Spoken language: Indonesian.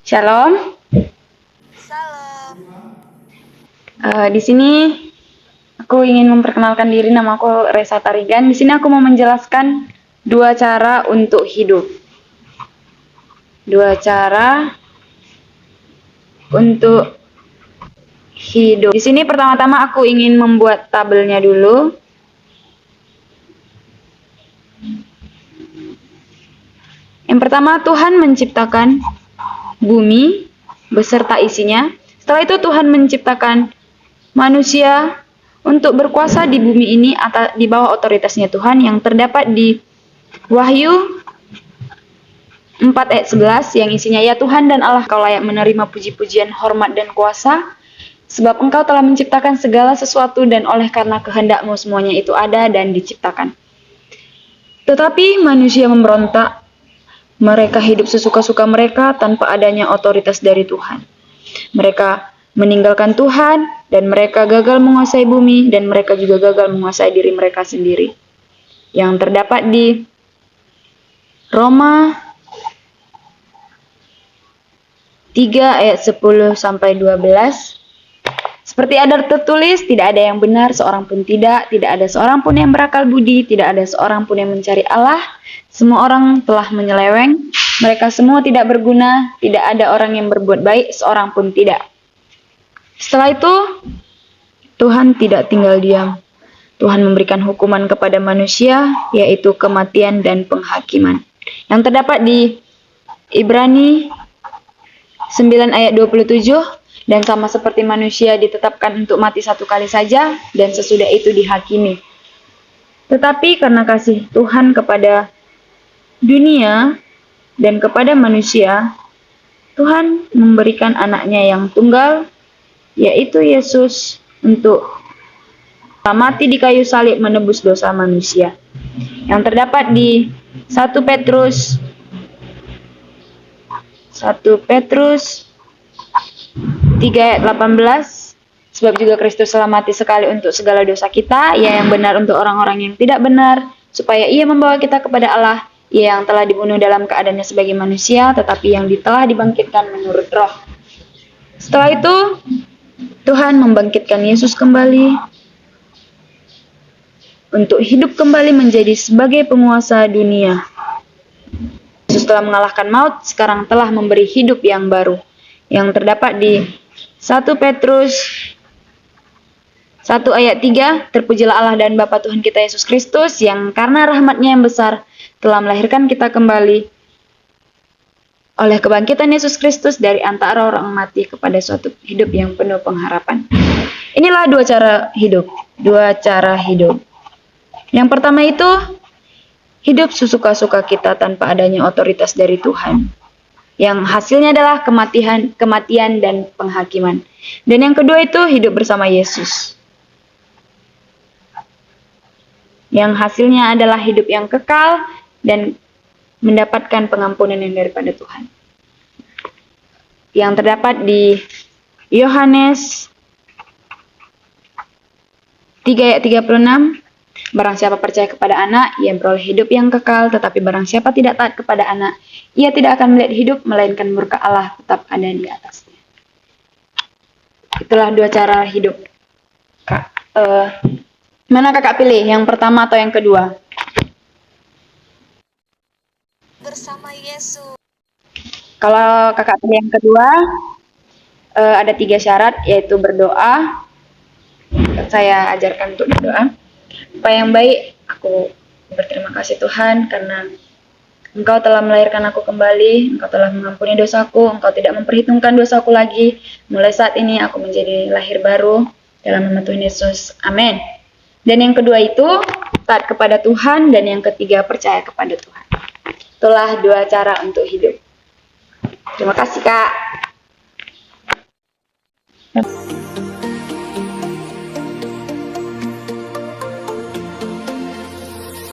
Shalom. Salam. Di sini aku ingin memperkenalkan diri. Nama aku Resa Tarigan. Di sini aku mau menjelaskan dua cara untuk hidup. Dua cara untuk hidup. Di sini pertama-tama aku ingin membuat tabelnya dulu. Yang pertama, Tuhan menciptakan bumi beserta isinya. Setelah itu Tuhan menciptakan manusia untuk berkuasa di bumi ini di bawah otoritasnya Tuhan yang terdapat di Wahyu 4 ayat 11 yang isinya, ya Tuhan dan Allah, kau layak menerima puji-pujian, hormat dan kuasa, sebab engkau telah menciptakan segala sesuatu dan oleh karena kehendakmu semuanya itu ada dan diciptakan. Tetapi manusia memberontak, mereka hidup sesuka-suka mereka tanpa adanya otoritas dari Tuhan. Mereka meninggalkan Tuhan dan mereka gagal menguasai bumi dan mereka juga gagal menguasai diri mereka sendiri. Yang terdapat di Roma 3 ayat 10 sampai 12. Seperti ada tertulis, tidak ada yang benar seorang pun tidak ada seorang pun yang berakal budi, tidak ada seorang pun yang mencari Allah. Semua orang telah menyeleweng, mereka semua tidak berguna, tidak ada orang yang berbuat baik, seorang pun tidak. Setelah itu, Tuhan tidak tinggal diam. Tuhan memberikan hukuman kepada manusia, yaitu kematian dan penghakiman. Yang terdapat di Ibrani 9 ayat 27, dan sama seperti manusia ditetapkan untuk mati satu kali saja, dan sesudah itu dihakimi. Tetapi karena kasih Tuhan kepada dunia dan kepada manusia, Tuhan memberikan anaknya yang tunggal, yaitu Yesus, untuk mati di kayu salib menebus dosa manusia. Yang terdapat di 1 Petrus 3 ayat 18, sebab juga Kristus telah mati sekali untuk segala dosa kita, ia yang benar untuk orang-orang yang tidak benar, supaya ia membawa kita kepada Allah, ia yang telah dibunuh dalam keadaannya sebagai manusia, tetapi yang telah dibangkitkan menurut roh. Setelah itu, Tuhan membangkitkan Yesus kembali untuk hidup kembali menjadi sebagai penguasa dunia. Yesus telah mengalahkan maut, sekarang telah memberi hidup yang baru. Yang terdapat di 1 Petrus 1 ayat 3, terpujilah Allah dan Bapa Tuhan kita Yesus Kristus, yang karena rahmat-Nya yang besar telah melahirkan kita kembali oleh kebangkitan Yesus Kristus dari antara orang mati kepada suatu hidup yang penuh pengharapan. Inilah dua cara hidup. Yang pertama itu, hidup sesuka-suka kita tanpa adanya otoritas dari Tuhan, yang hasilnya adalah kematian dan penghakiman. Dan yang kedua itu, hidup bersama Yesus, yang hasilnya adalah hidup yang kekal dan mendapatkan pengampunan yang daripada Tuhan. Yang terdapat di Yohanes 3 ayat 36, barang siapa percaya kepada anak, ia beroleh hidup yang kekal, tetapi barang siapa tidak taat kepada anak, ia tidak akan melihat hidup, melainkan murka Allah tetap ada di atasnya. Itulah dua cara hidup. Mana kakak pilih, yang pertama atau yang kedua? Bersama Yesus. Kalau kakak pilih yang kedua, ada 3 syarat, yaitu berdoa. Saya ajarkan untuk berdoa. Apa yang baik, aku berterima kasih Tuhan karena Engkau telah melahirkan aku kembali, Engkau telah mengampuni dosaku, Engkau tidak memperhitungkan dosaku lagi. Mulai saat ini aku menjadi lahir baru dalam nama Tuhan Yesus. Amin. Dan yang kedua itu, taat kepada Tuhan, dan yang ketiga, percaya kepada Tuhan. Itulah dua cara untuk hidup. Terima kasih, Kak.